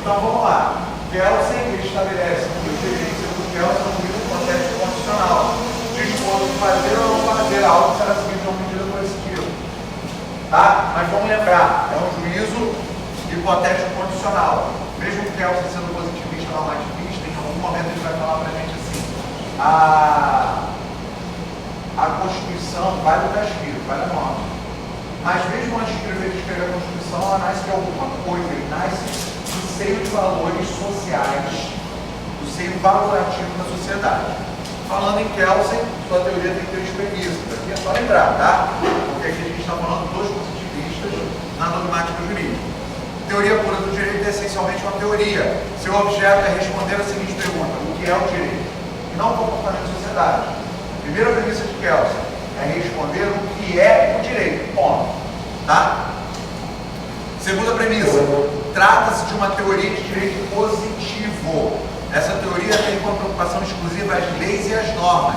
Então vamos lá. Kelsen, ele estabelece que o direito do Kelsen é um juízo hipotético condicional. Dispor de fazer ou não fazer algo será seguido a uma medida coercitiva. Tá? Mas vamos lembrar, é um juízo hipotético condicional. Mesmo que Kelsen sendo positivista ou normativista, em algum momento ele vai falar para a gente assim: a Constituição vale o Casqueiro, vale a norma. Mas mesmo antes de escrever a Constituição, ela nasce de alguma coisa, ele nasce do seio de valores sociais, do seio valorativo da sociedade. Falando em Kelsen, sua teoria tem 3 premissas. Aqui é só lembrar, tá? Porque aqui a gente está falando dos positivistas na dogmática jurídica. Teoria pura do direito é essencialmente uma teoria. Seu objeto é responder a seguinte pergunta: o que é o direito? E não o comportamento da sociedade. Primeira premissa de Kelsen é responder o que é o direito. Ponto. Tá? Segunda premissa: trata-se de uma teoria de direito positivo. Essa teoria tem como preocupação exclusiva as leis e as normas.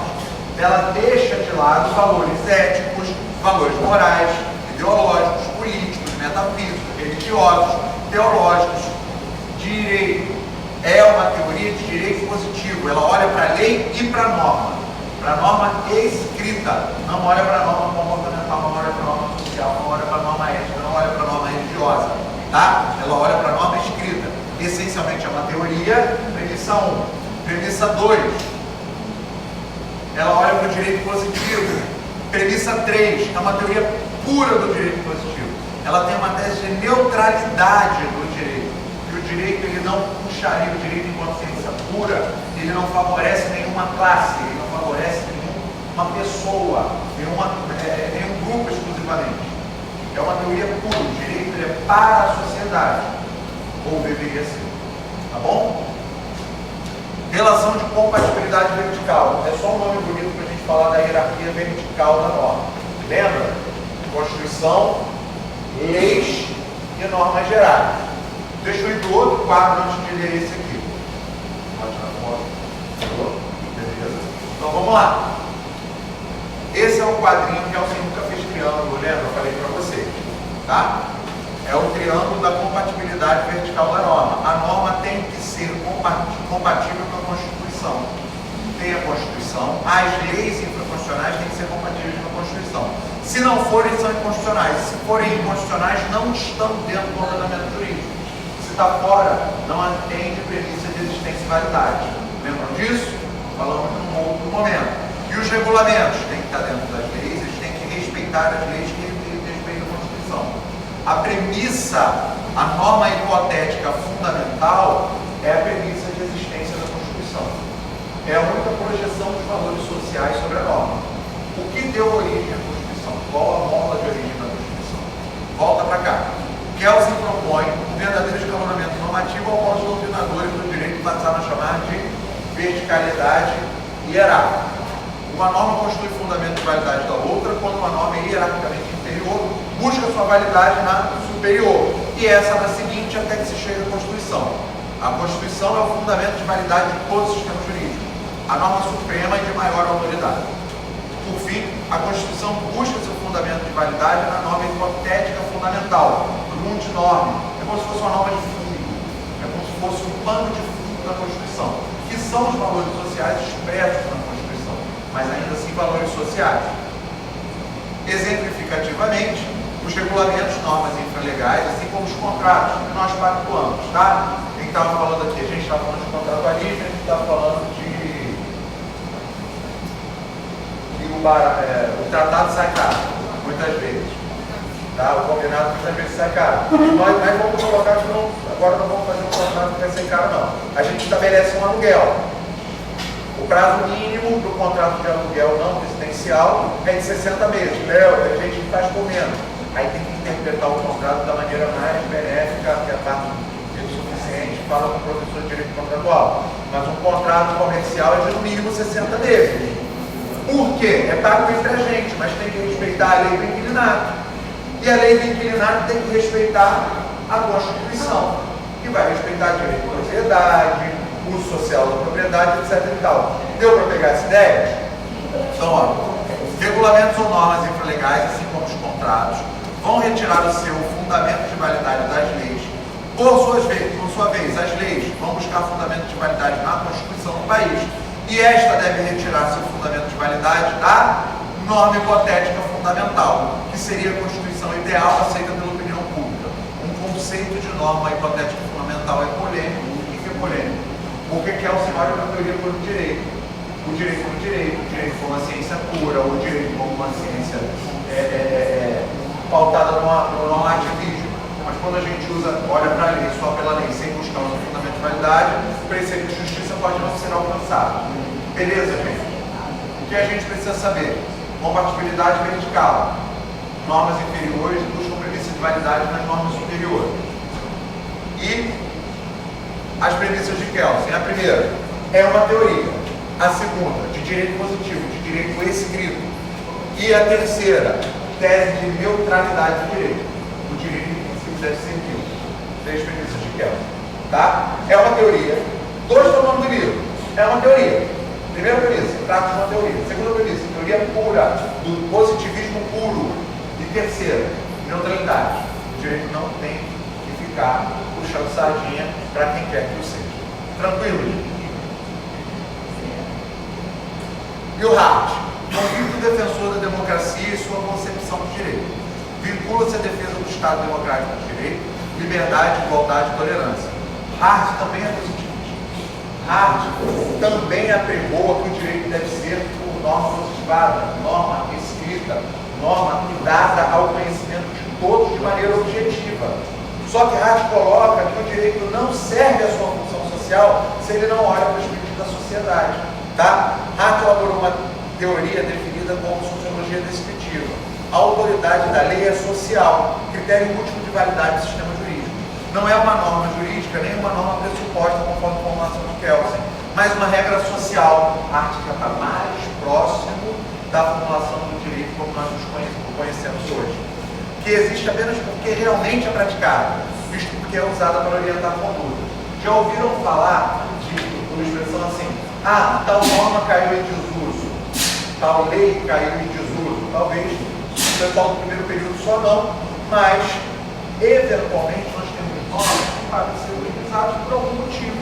Ela deixa de lado valores éticos, valores morais, ideológicos, políticos, metafísicos, religiosos, teológicos. Direito é uma teoria de direito positivo. Ela olha para a lei e para a norma. Para a norma escrita. Não olha para a norma comportamental, não olha para a norma social, não olha para a norma ética, não olha para a norma religiosa. Tá? Ela olha para a norma escrita. Essencialmente é uma teoria. Premissa 1. Premissa 2. Ela olha para o direito positivo. Premissa 3. É uma teoria pura do direito positivo. Ela tem uma tese de neutralidade do direito. Que o direito ele não puxaria, o direito enquanto ciência pura, ele não favorece nenhuma classe, ele não favorece nenhuma pessoa, nenhum grupo exclusivamente. É uma teoria pura. O direito ele é para a sociedade. Ou deveria ser. Tá bom? Relação de compatibilidade vertical. É só um nome bonito para a gente falar da hierarquia vertical da norma. Lembra? Constituição, leis e normas gerais. Deixa eu ir do outro quadro antes de ler esse aqui. Pode tirar foto. Beleza? Então vamos lá. Esse é o quadrinho que Kelsen nunca fez triângulo, lembra? Eu falei para vocês. Tá? É o triângulo da compatibilidade vertical da norma. A norma tem que ser compatível com a Constituição. Tem a Constituição, as leis infraconstitucionais têm que ser compatíveis com a Constituição. Se não forem, são inconstitucionais. Se forem inconstitucionais, não estão dentro do ordenamento jurídico. Se está fora, não atende premissa de existência e validade. Lembram disso? Falamos num outro momento. E os regulamentos têm que estar dentro das leis, eles têm que respeitar as leis que respeitam a Constituição. A premissa, a norma hipotética fundamental é a premissa de existência da Constituição. É a única projeção dos valores sociais sobre a norma. O que deu origem à Constituição? Qual a mola de origem da Constituição? Volta para cá. Kelsen propõe um verdadeiro escalonamento normativo ao qual os doutrinadores do direito passaram a chamar de verticalidade hierárquica. Uma norma constitui fundamento de validade da outra, quando uma norma é hierarquicamente inferior, busca sua validade na superior. E essa na seguinte até que se chegue à Constituição. A Constituição é o fundamento de validade de todo o sistema jurídico. A norma suprema e de maior autoridade. Por fim, a Constituição busca seu fundamento de validade na norma hipotética fundamental, Grund norme. É como se fosse uma norma de fundo. É como se fosse um pano de fundo da Constituição, que são os valores sociais expressos na Constituição, mas ainda assim valores sociais. Exemplificativamente, os regulamentos, normas infralegais, assim como os contratos que nós pactuamos, tá? A gente estava falando aqui, a gente estava falando de contratualismo, a gente estava falando de o tratado sai caro, muitas vezes. Tá? O combinado muitas vezes sai caro. Nós vamos colocar que agora não vamos fazer um contrato que vai ser caro, não. A gente estabelece um aluguel. O prazo mínimo do contrato de aluguel não residencial é de 60 meses. Tem gente que faz por menos. Aí tem que interpretar o contrato da maneira mais benéfica, que a parte do suficiente, fala com o professor de direito contratual. Mas um contrato comercial é de no mínimo 60 meses. Por quê? É pago entre a gente, mas tem que respeitar a lei do inquilinato. E a lei do inquilinato tem que respeitar a Constituição, que vai respeitar o direito de propriedade, uso social da propriedade, etc. e tal. Deu para pegar essa ideia? Então, ó, regulamentos ou normas infralegais, assim como os contratos, vão retirar o seu fundamento de validade das leis, por sua vez, as leis vão buscar fundamento de validade na Constituição do país e esta deve retirar seu fundamento de validade da norma hipotética fundamental, que seria a Constituição ideal aceita pela opinião pública. Um conceito de norma hipotética fundamental é polêmico. O que é polêmico? Porque Kelsen olha para a teoria por direito. O direito como direito, o direito como uma ciência pura, o direito como uma ciência pautada no normativismo. Mas quando a gente olha para a lei só pela lei, sem buscar um fundamento de validade, o preceito de justiça pode não ser alcançado. Beleza, gente? O que a gente precisa saber? Compatibilidade vertical. Normas inferiores buscam premissa de validade nas normas superiores. E as premissas de Kelsen. A primeira é uma teoria. A segunda, de direito positivo, de direito escrito. E a terceira, tese de neutralidade do direito. O direito em si deve ser vivo. 3 premissas de Kelsen. Tá? É uma teoria. 2 estão no nome do livro. É uma teoria. Primeira premissa, trata de uma teoria. Segunda premissa, teoria pura, do positivismo puro. E terceira, neutralidade. O direito não tem que ficar puxando sardinha para quem quer que o seja. Tranquilo, gente? E o Hart, convicto defensor da democracia e sua concepção de direito. Vincula-se à defesa do Estado democrático de direito, liberdade, igualdade e tolerância. Hart também é positivista. Hart também apregoa que o direito deve ser por norma positivada, norma escrita, norma dada ao conhecimento de todos de maneira objetiva. Só que Hart coloca que o direito não serve à sua função social se ele não olha para os limites da sociedade. Tá? Hart elaborou uma teoria definida como sociologia descritiva. A autoridade da lei é social, critério último de validade do sistema jurídico. Não é uma norma jurídica, nem uma norma pressuposta conforme a formulação do Kelsen, mas uma regra social. Hart já está mais próximo da formulação do direito como nós nos conhecemos hoje, que existe apenas porque realmente é praticada, visto porque é usada para orientar a conduta. Já ouviram falar de uma expressão assim: ah, tal norma caiu em desuso, tal lei caiu em desuso? Talvez o pessoal do primeiro período só não, mas eventualmente nós temos normas que podem ser utilizadas por algum motivo.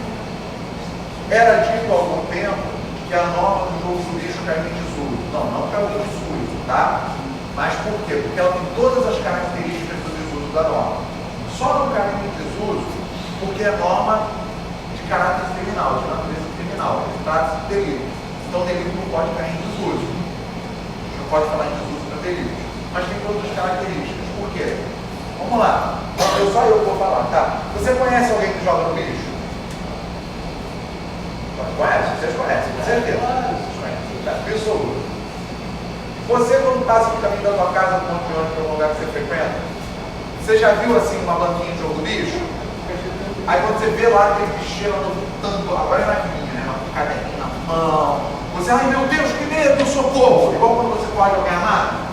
Era dito há algum tempo que a norma do jogo do lixo caiu em desuso. Não, não caiu em desuso, tá? Mas por quê? Porque ela tem todas as características do desuso da norma. Só não caiu em desuso porque é norma de caráter criminal, de natureza criminal. Trata-se de delito. Então o delito não pode cair em desuso. Não pode falar em desuso para delito. Mas tem todas as características. Por quê? Vamos lá. Só eu vou falar, tá? Você conhece alguém que joga no lixo? Conhece? Vocês conhecem, com certeza. Vocês conhecem. Absoluto. Você, quando passa no caminho da tua casa, no ponto de ônibus, que é um lugar que você frequenta, você já viu assim uma banquinha de jogo do lixo? Aí quando você vê lá aquele bicheiro lutando, agora é maquininha, né? Uma caderninha na mão. Você, ai meu Deus, que medo, socorro! Igual quando você pode alguém amar.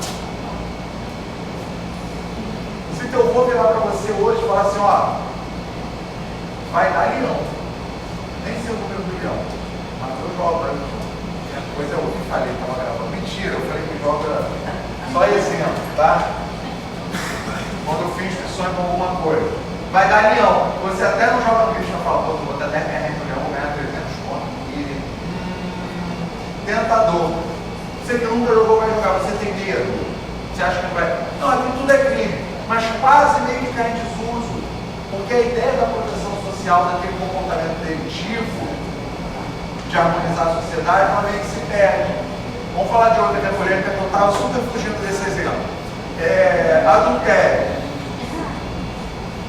Se teu avô virar para você hoje e falar assim, ó, vai dar leão. Nem sei o número do leão, mas eu jogo, né? Depois é outro que falei, estava gravando. Mentira, eu falei que joga só exemplo, tá? Quando eu fiz sonho com alguma coisa. Vai dar leão. Você até não joga no lixo, não fala, pô, vou botar 10 reais no leão, vou ganhar 300 contos. E tentador. Você que nunca jogou vai jogar, você tem medo. Você acha que vai. Não, aqui tudo é crime. Mas quase meio que cai em desuso. Porque a ideia da proteção social, daquele comportamento delitivo, de harmonizar a sociedade, ela meio que se perde. Vamos falar de outra que é polêmica, que eu estava super fugindo desse exemplo. Adultério.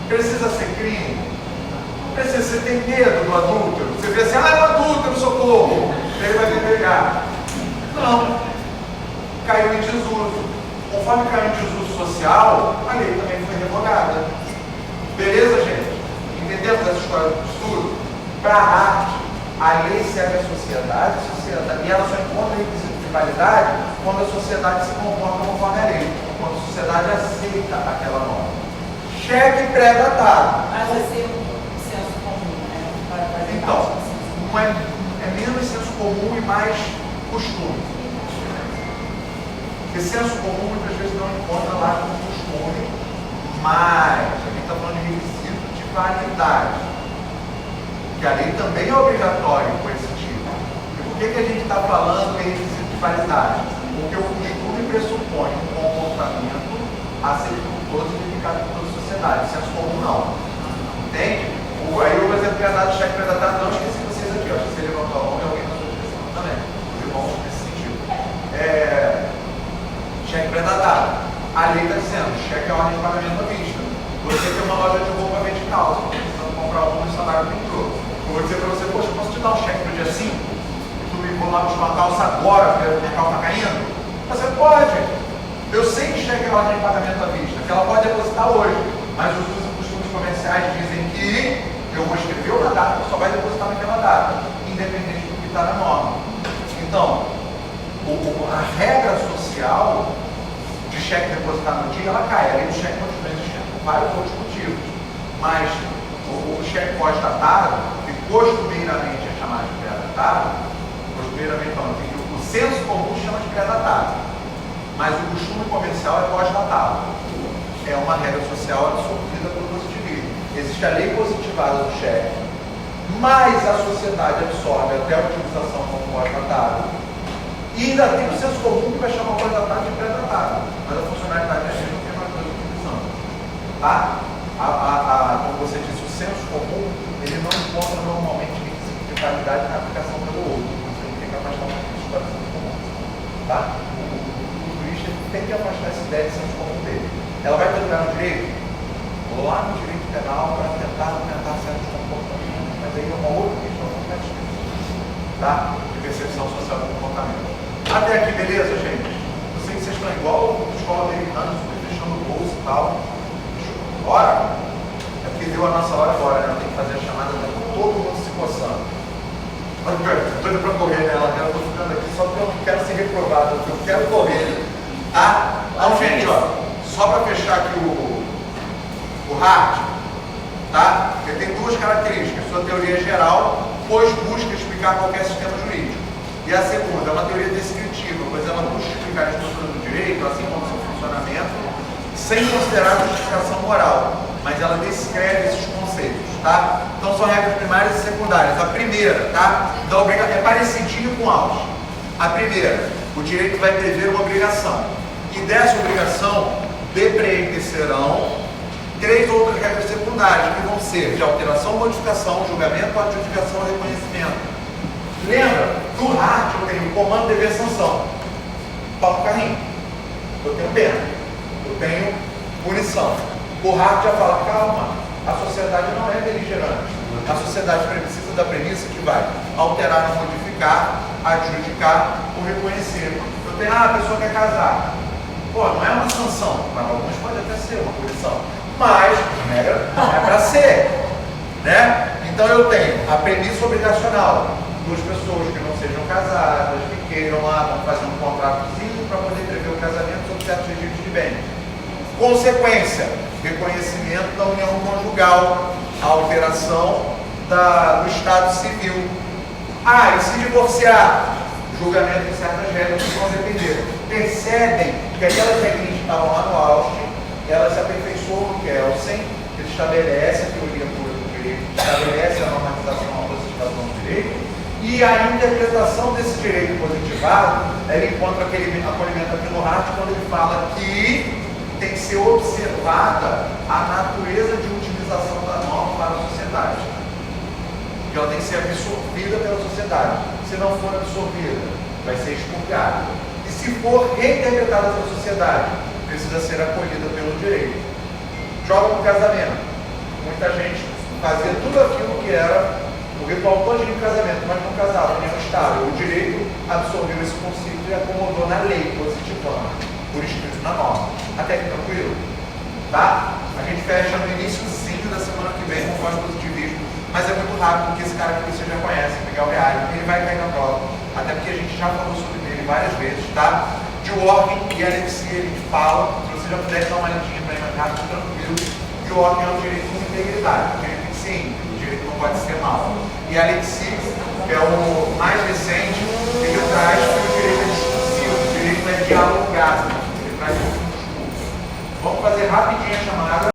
Precisa ser crime? Precisa, você tem medo do adúltero? Você vê assim, é um adúltero, socorro! Ele vai me pegar. Não. Caiu em desuso. Conforme caiu em desuso social, a lei também foi revogada. Beleza, gente? Entendemos essa história do estudo? Para a arte, a lei serve à sociedade, e ela só encontra requisito de validade quando a sociedade se comporta conforme a lei, quando a sociedade aceita aquela norma. Cheque pré-datado. Mas vai ser um senso comum, né? Então, é menos senso comum e mais costume. Porque senso comum muitas vezes não encontra lá com costume, mas a gente está falando de requisito de validade. que a lei também é obrigatória e coercitiva. E por que a gente está falando em requisito de validade? Porque o costume pressupõe um comportamento a ser por todos e verificado por toda a sociedade. Senso comum não. Entende? Aí o exemplo que é dado do cheque pré-datado, não esqueci vocês aqui, ó. Você levantou a mão e alguém na sua direção também. Os irmãos nesse sentido. Cheque pré-datado. A lei está dizendo, cheque é ordem de pagamento à vista. Você tem uma loja de roupa vertical, você está precisando comprar um no salário do pintor. Eu vou dizer para você, poxa, eu posso te dar um cheque no dia 5? E tu me for lá buscar uma calça agora, porque o mercado está caindo? Você pode. Eu sei que cheque é ordem de pagamento à vista, que ela pode depositar hoje, mas os costumes comerciais dizem que eu vou escrever uma data, só vai depositar naquela data, independente do que está na norma. Então, a regra social de cheque depositado no dia, ela cai. A lei do cheque continua existindo por vários outros motivos. Mas o cheque pós-datado, que costumeiramente é chamado de pré-datado, costumeiramente não, o senso comum chama de pré-datado, mas o costume comercial é pós-datado. É uma regra social absorvida pelo positivismo. Existe a lei positivada do cheque, mas a sociedade absorve até a utilização como pós-datado. E ainda tem o senso comum que vai chamar pós-datado de pré-datado. Mas a funcionalidade é a mesma, tem mais coisa de utilização. Tá? Como você disse, o senso comum, ele não encontra normalmente requisito de validade na aplicação pelo outro. Você tem que afastar um pouco do senso comum. Tá? O jurista tem que afastar essa ideia de senso comum dele. Ela vai ter lugar no direito? Lá no direito penal para tentar aumentar certos comportamentos, mas aí é uma outra questão completamente diferente, tá? De percepção social do comportamento. Até aqui, beleza, gente? Eu sei que vocês estão igual escola americana, super fechando o bolso e tal. Bora? É porque deu a nossa hora agora, né? Tem que fazer a chamada, tá todo mundo se coçando. Estou indo para correr nela, né? Eu estou ficando aqui só porque eu não quero ser reprovado, porque eu quero correr, tá? Então, gente, ó, só para fechar aqui o Hart, tá? Porque tem duas características. Sua teoria geral, pois busca explicar qualquer sistema jurídico. E a segunda é uma teoria descritiva, pois ela busca explicar a estrutura do direito, assim como seu funcionamento, sem considerar a justificação moral, mas ela descreve esses conceitos, tá? Então são regras primárias e secundárias. A primeira, tá? Então, é parecidinho com aulas. A primeira, o direito vai prever uma obrigação. E dessa obrigação, depreender-serão 3 outras regras secundárias, que vão ser de alteração, modificação, julgamento, adjudicação e reconhecimento. Lembra? No Hart eu tenho comando, dever, sanção. Toca o carrinho. Eu tenho pena. Eu tenho punição. O Hart já fala, calma, a sociedade não é beligerante. A sociedade precisa da premissa que vai alterar, não modificar, adjudicar ou reconhecer. Eu tenho, a pessoa quer casar. Pô, não é uma sanção, para alguns pode até ser uma punição. Mas, não é para ser, né? Então eu tenho a premissa obrigacional, 2 pessoas que não sejam casadas, que queiram lá, vão fazer um contratozinho para poder prever o casamento sob certos regimes de bem. Consequência, reconhecimento da união conjugal, a alteração do estado civil. E se divorciar? Julgamento de certas regras que vão depender. Percebem que aquelas regras que estavam lá no Austin, elas se aperfeiçoam no Kelsen, que estabelece a teoria pura do direito, estabelece a normatização, a positivação do direito, e a interpretação desse direito positivado, ele encontra aquele acolhimento aqui no Hart, quando ele fala que tem que ser observada a natureza de utilização da norma para a sociedade. Que ela tem que ser absorvida pela sociedade. Se não for absorvida, vai ser expurgada. E se for reinterpretada pela sociedade, precisa ser acolhida pelo direito. Joga no casamento. Muita gente fazia tudo aquilo que era o ritual todinho de casamento, mas não casava, nem estável. O direito absorveu esse conceito e acomodou na lei positivando, por escrito na norma. Até que tranquilo? Tá? A gente fecha no iníciozinho da semana que vem com pós-positivismo, mas é muito rápido, porque esse cara que você já conhece, Miguel Reale, ele vai cair na prova. Até porque a gente já falou sobre ele várias vezes, tá? De Dworkin e Alexia, a gente fala, se você já puder dar uma olhadinha para ele, rápido, tranquilo. Dworkin é o direito com integridade, o direito tem que ser íntegro, o direito não pode ser mal. E Alexia, que é o mais recente, ele traz que o direito é discursivo, o direito é dialogado, ele traz um discurso. Vamos fazer rapidinho a chamada.